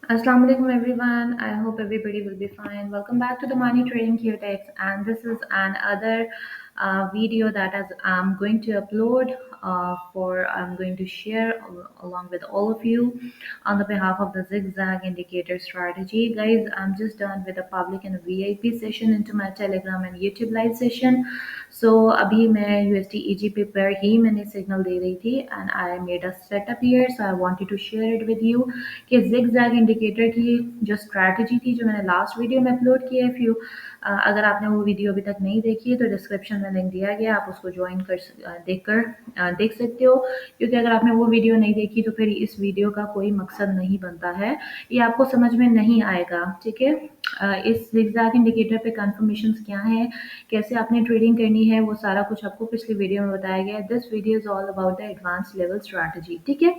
Assalamu alaikum everyone. I hope everybody will be fine. Welcome back to the Money Trading Q-Tex, and this is another video that I'm going to upload for I'm going to share along with all of you on the behalf of the zigzag indicator strategy. Guys, I'm just done with a public and a VIP session into my Telegram and YouTube live session. So अभी मैं USD EGP पर ही मैंने signal दे रही थी and I made a setup here, so I wanted to share it with you कि zigzag indicator की जो strategy थी जो मैंने last video में upload की है, अगर आपने वो वीडियो अभी तक नहीं देखी है तो डिस्क्रिप्शन में लिंक दिया गया, आप उसको ज्वाइन देख सकते हो, क्योंकि अगर आपने वो वीडियो नहीं देखी तो फिर इस वीडियो का कोई मकसद नहीं बनता है, ये आपको समझ में नहीं आएगा। ठीक है, इस zigzag इंडिकेटर पे कंफर्मेशंस क्या है, कैसे आपने ट्रेडिंग करनी है, वो सारा कुछ आपको पिछली वीडियो में बताया गया है। This video is all about the advance level strategy, ठीक है,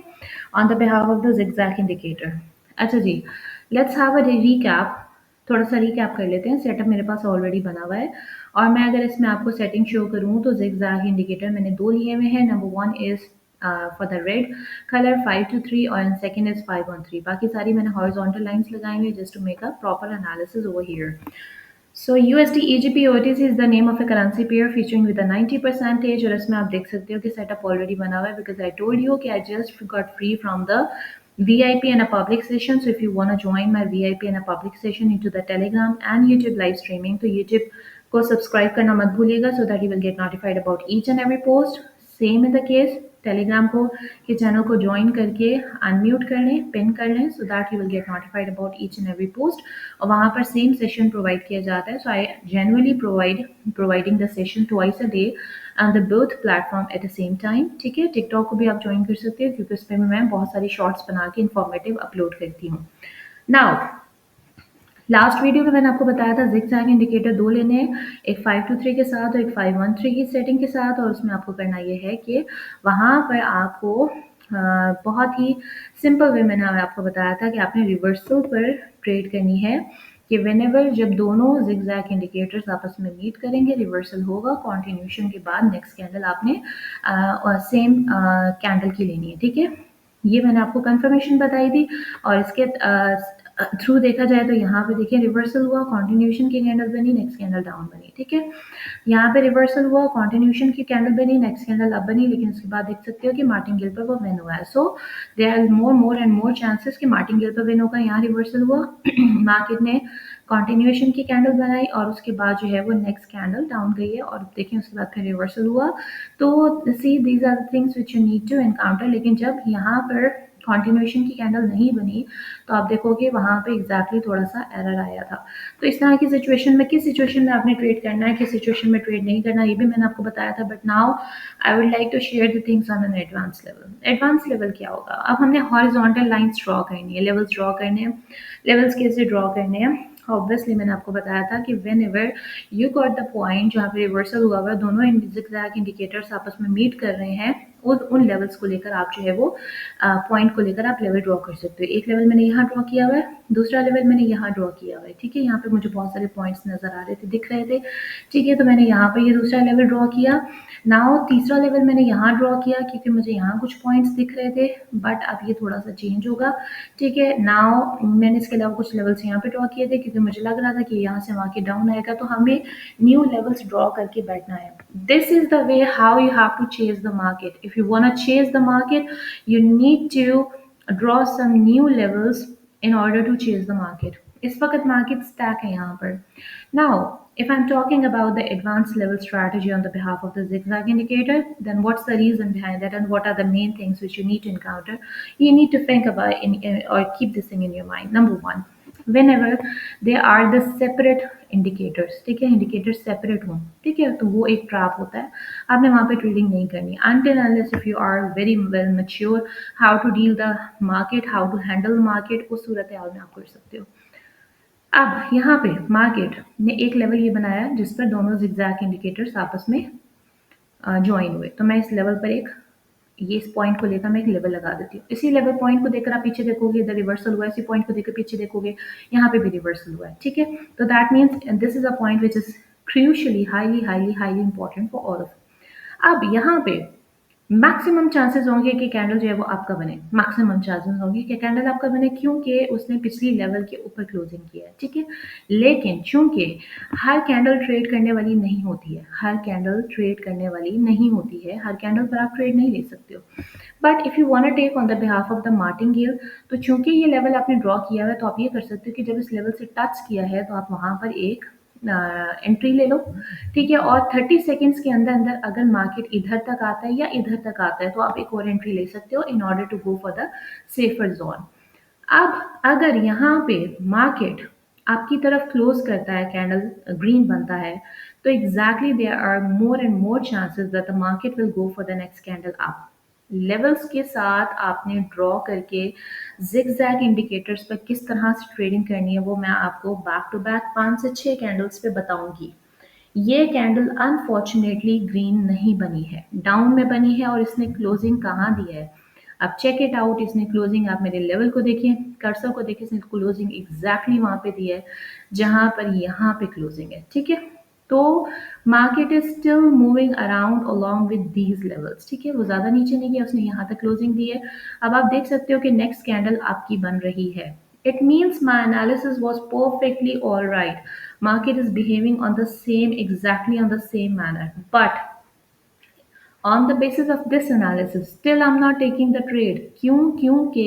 on the behalf of the zigzag indicator. अच्छा जी, लेट्स हैव अ रिकैप। थोड़ा सा रिकैप कर लेते हैं। सेटअप मेरे पास ऑलरेडी बना हुआ है और मैं अगर इसमें आपको सेटिंग शो करूँ तो zigzag इंडिकेटर मैंने दो लिए हुए हैं। Number one is for the red colour 523 और सेकंड इज 513। बाकी सारी मैंने हॉरिजॉन्टल लाइंस लगाई हुई है just to make a proper analysis over here. So USD EGP OTC is the name of a currency pair featuring with a 90 percentage, और इसमें आप देख सकते हो कि सेटअप ऑलरेडी बना हुआ है because I told you कि I just got free from the VIP and a public session. So if you want to join my VIP and a public session into the Telegram and YouTube live streaming, तो YouTube को subscribe करना मत भूलिएगा so that you will get notified about each and every post. Same in the case Telegram को के channel को join करके unmute कर लें, पिन कर लें, so that you will get notified about each and every post, और वहाँ पर सेम सेशन प्रोवाइड किया जाता है। So I generally providing the session twice a day and the both platform at the same time. ठीक है, TikTok को भी आप ज्वाइन कर सकते हो क्योंकि उस पर मैं बहुत सारी शॉर्ट्स बना के इन्फॉर्मेटिव अपलोड करती हूँ। नाउ लास्ट वीडियो में मैंने आपको बताया था zigzag इंडिकेटर दो लेने हैं, एक 523 के साथ और एक 513 की सेटिंग के साथ, और उसमें आपको करना ये है कि वहाँ पर आपको बहुत ही सिंपल वे मैंने आपको बताया था कि आपने रिवर्सल पर ट्रेड करनी है कि व्हेनेवर जब दोनों zigzag इंडिकेटर्स आपस में मीट करेंगे रिवर्सल होगा, कॉन्टिन्यूशन के बाद नेक्स्ट कैंडल आपने सेम कैंडल की लेनी है। ठीक है, ये मैंने आपको कंफर्मेशन बताई थी और इसके थ्रू देखा जाए तो यहाँ पे देखिए रिवर्सल हुआ, कॉन्टिन्यूशन की कैंडल बनी, नेक्स्ट कैंडल डाउन बनी। ठीक है, यहाँ पे रिवर्सल हुआ, कॉन्टिन्यूशन की कैंडल बनी, नेक्स्ट कैंडल अप बनी, लेकिन उसके बाद देख सकते हो कि मार्टिंगेल पर वो विन हुआ है। So there are more and more chances कि मार्टिंगेल पर विन होगा। यहाँ रिवर्सल हुआ मार्केट ने कॉन्टिन्यूशन की कैंडल बनाई और उसके बाद जो है वो नेक्स्ट कैंडल डाउन गई है और देखिए उसके बाद फिर रिवर्सल हुआ। तो see these are the things which you need to encounter. लेकिन जब यहाँ पर कॉन्टिन्यूशन की कैंडल नहीं बनी तो आप देखोगे वहाँ पे एग्जैक्टली थोड़ा सा एरर आया था। तो इस तरह की सिचुएशन में किस सिचुएशन में आपने ट्रेड करना है, किस सिचुएशन में ट्रेड नहीं करना, ये भी मैंने आपको बताया था। But now I would like to share the things on an advance level. Advance level क्या होगा, अब हमने हॉरिजॉन्टल लाइंस ड्रॉ करनी है, लेवल्स ड्रॉ करने हैं। लेवल्स कैसे ड्रॉ करने हैं, ऑब्वियसली मैंने आपको बताया था कि when ever you got the point जहाँ पे रिवर्सल हुआ हुआ दोनों zigzag इंडिकेटर्स आपस में मीट कर रहे हैं, उन लेवल्स को लेकर आप जो है वो पॉइंट को लेकर आप लेवल ड्रॉ कर सकते हो। एक लेवल मैंने यहाँ ड्रॉ किया हुआ है, दूसरा लेवल मैंने यहाँ ड्रॉ किया हुआ है। ठीक है, यहाँ पे मुझे बहुत सारे पॉइंट्स नजर आ रहे थे, दिख रहे थे। ठीक है, तो मैंने यहाँ पे ये दूसरा लेवल ड्रॉ किया। नाउ तीसरा लेवल मैंने यहाँ ड्रॉ किया क्योंकि मुझे यहाँ कुछ पॉइंट्स दिख रहे थे, बट अब ये थोड़ा सा चेंज होगा। ठीक है, नाउ मैंने इसके अलावा कुछ लेवल्स यहाँ पे ड्रॉ किए थे क्योंकि मुझे लग रहा था कि यहाँ से मार्केट डाउन आएगा, तो हमें न्यू लेवल्स ड्रॉ करके बैठना है। This is the way how you have to chase the market. If you want to chase the market, you need to draw some new levels in order to chase the market. इस वक्त market stack है यहाँ पर। Now, if I'm talking about the advanced level strategy on the behalf of the zigzag indicator, then what's the reason behind that and what are the main things which you need to encounter? You need to think about or keep this thing in your mind. Number one, whenever they are the separate indicators, ठीक है, indicators separate हों, ठीक है, तो वो एक trap होता है, आपने वहाँ पे ट्रेडिंग नहीं करनी until unless if you are very well mature how to deal the market, how to handle market, उस सूरत हाल में आप कर सकते हो। अब यहाँ पे मार्केट ने एक लेवल ये बनाया जिस पर दोनों zigzag इंडिकेटर्स आपस में ज्वाइन हुए, तो मैं इस लेवल पर ये इस पॉइंट को लेकर मैं एक लेवल लगा देती हूँ। इसी लेवल पॉइंट को देखकर आप पीछे देखोगे, इधर रिवर्सल हुआ है, इसी पॉइंट को देखकर पीछे देखोगे, यहाँ पे भी रिवर्सल हुआ है। ठीक है, तो that means this is a point which is crucially highly highly highly important for all of. अब यहाँ पे मैक्सिमम चांसेस होंगे कि कैंडल जो है वो आपका बने, मैक्सिमम चांसेस होंगे कि कैंडल आपका बने, क्योंकि उसने पिछली लेवल के ऊपर क्लोजिंग किया है, ठीक है। लेकिन चूंकि हर कैंडल ट्रेड करने वाली नहीं होती है, हर कैंडल ट्रेड करने वाली नहीं होती है, हर कैंडल पर आप ट्रेड नहीं ले सकते हो। But if you want to take on the behalf of the martingale, तो चूंकि ये लेवल आपने ड्रॉ किया हुआ है, तो आप ये कर सकते हो कि जब इस लेवल से टच किया है तो आप वहां पर एक एंट्री ले लो, ठीक है। और 30 सेकेंड्स के अंदर अंदर अगर मार्केट इधर तक आता है या इधर तक आता है तो आप एक और एंट्री ले सकते हो in order to go for the safer zone. अब अगर यहाँ पे मार्केट आपकी तरफ क्लोज करता है, कैंडल ग्रीन बनता है, तो exactly there are more and more chances that the market will go for the next candle up. Levels के साथ आपने ड्रॉ करके जिगजैग इंडिकेटर्स पर किस तरह से ट्रेडिंग करनी है वो मैं आपको बैक टू बैक 5 से 6 कैंडल्स पे बताऊंगी। ये कैंडल अनफॉर्चुनेटली ग्रीन नहीं बनी है, डाउन में बनी है, और इसने क्लोजिंग कहाँ दी है, अब चेक इट आउट। इसने क्लोजिंग, आप मेरे लेवल को देखिए, कर्सर को देखिए, इसने क्लोजिंग एग्जैक्टली वहां पे दी है जहां पर यहाँ पे क्लोजिंग है, ठीक है। तो market is still moving around along with these levels, ठीक है। वो ज्यादा नीचे नहीं गया, उसने यहाँ तक क्लोजिंग दी है। अब आप देख सकते हो कि नेक्स्ट कैंडल आपकी बन रही है। It means my analysis was perfectly all right. Market is behaving on the same, exactly on the same manner. But on the basis of this analysis, still I'm not taking the trade. क्यों? क्योंकि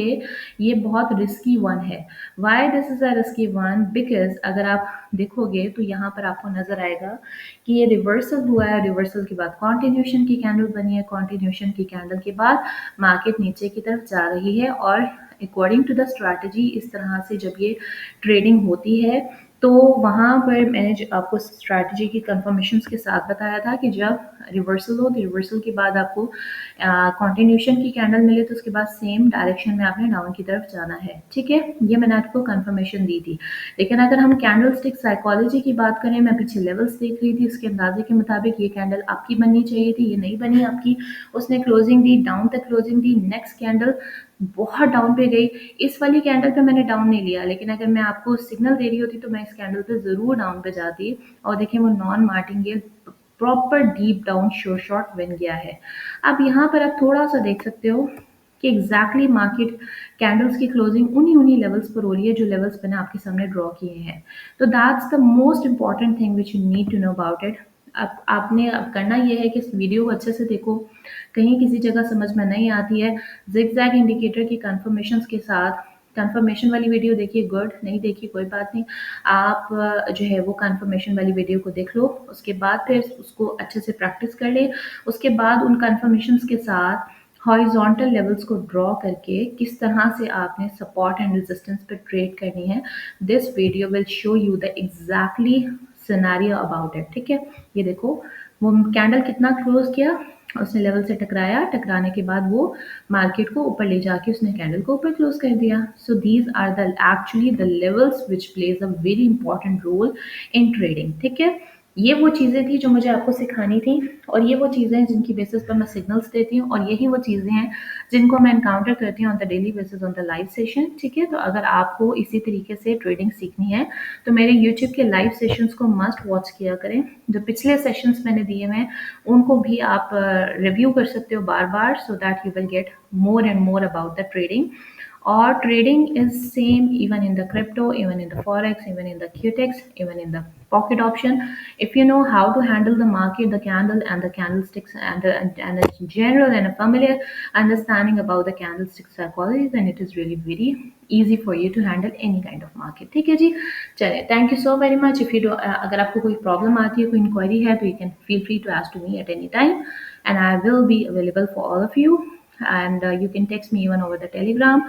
ये बहुत risky one है. Why this is a risky one? Because अगर आप देखोगे तो यहाँ पर आपको नजर आएगा कि ये रिवर्सल हुआ है, रिवर्सल के बाद कॉन्टिन्यूशन की कैंडल बनी है, कॉन्टिन्यूशन की कैंडल के बाद मार्केट नीचे की तरफ जा रही है। और अकॉर्डिंग टू द स्ट्रैटेजी इस तरह से जब ये ट्रेडिंग होती है, तो वहाँ पर मैंने जो आपको स्ट्रैटेजी की कंफर्मेशंस के साथ बताया था कि जब रिवर्सल हो, तो रिवर्सल के बाद आपको कंटिन्यूशन की कैंडल मिले तो उसके बाद सेम डायरेक्शन में आपने डाउन की तरफ जाना है, ठीक है। ये मैंने आपको कंफर्मेशन दी थी। लेकिन अगर हम कैंडल स्टिक साइकोलॉजी की बात करें, मैं पीछे लेवल्स देख रही थी, उसके अंदाजे के मुताबिक ये कैंडल आपकी बननी चाहिए थी, ये नहीं बनी आपकी। उसने क्लोजिंग दी, डाउन तक क्लोजिंग दी, नेक्स्ट कैंडल बहुत डाउन पे गई। इस वाली कैंडल पे मैंने डाउन नहीं लिया, लेकिन अगर मैं आपको सिग्नल दे रही होती तो मैं इस कैंडल पे ज़रूर डाउन पे जाती। और देखिए वो non martingale proper deep down short बन गया है। अब यहाँ पर आप थोड़ा सा देख सकते हो कि एग्जैक्टली मार्केट कैंडल्स की क्लोजिंग उन्हीं उन्हीं लेवल्स पर हो रही है जो लेवल्स मैंने आपके सामने ड्रॉ किए हैं। तो that's the most important thing which you need to know about it. अब आपने अब करना ये है कि इस वीडियो को अच्छे से देखो, कहीं किसी जगह समझ में नहीं आती है, जिगजैग इंडिकेटर की कंफर्मेशंस के साथ कंफर्मेशन वाली वीडियो देखिए, गुड, नहीं देखिए कोई बात नहीं, आप जो है वो कंफर्मेशन वाली वीडियो को देख लो, उसके बाद फिर उसको अच्छे से प्रैक्टिस कर ले। उसके बाद उन कंफर्मेशंस के साथ हॉरिजॉन्टल लेवल्स को ड्रॉ करके किस तरह से आपने सपोर्ट एंड रेजिस्टेंस पर ट्रेड करनी है, this video will show you the exactly scenario about it, ठीक है। ये देखो वो कैंडल कितना क्लोज किया, उसने लेवल से टकराया, टकराने के बाद वो मार्केट को ऊपर ले जाके उसने कैंडल को ऊपर क्लोज कर दिया। So these are the actually the levels which plays a very important role in trading, ठीक है। ये वो चीज़ें थी जो मुझे आपको सिखानी थी, और ये वो चीज़ें हैं जिनकी बेसिस पर मैं सिग्नल्स देती हूँ, और यही वो चीज़ें हैं जिनको मैं एनकाउंटर करती हूँ on the daily basis on the live session, ठीक है। तो अगर आपको इसी तरीके से ट्रेडिंग सीखनी है तो मेरे यूट्यूब के लाइव सेशंस को मस्ट वॉच किया करें। जो पिछले सेशंस मैंने दिए हैं उनको भी आप रिव्यू कर सकते हो बार बार, so that you will get more and more about the trading. Or trading is same even in the crypto, even in the forex, even in the qtex, even in the pocket option. If you know how to handle the market, the candle and the candlesticks, and a general and a familiar understanding about the candlestick psychology, then it is really very easy for you to handle any kind of market, ठीक है जी। चलिए, thank you so very much. If you अगर आपको कोई problem आती है, कोई inquiry है, तो you can feel free to ask to me at any time, and I will be available for all of you. And you can text me even over the telegram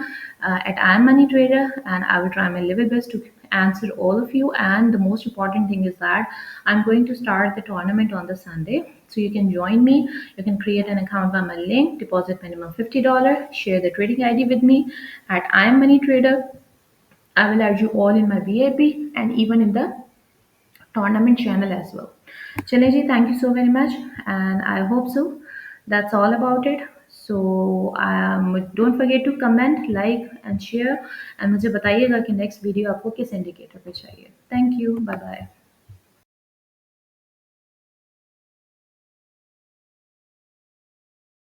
at I am Money Trader, and I will try my level best to answer all of you. And the most important thing is that I'm going to start the tournament on the Sunday, so you can join me. You can create an account by my link, deposit minimum $50, share the trading ID with me at I am Money Trader. I will add you all in my VIP and even in the tournament channel as well. Chale ji, thank you so very much, and I hope so. That's all about it. So don't forget to comment, like and share, and मुझे बताइएगा कि next video आपको किस indicator पे चाहिए. Thank you. Bye bye.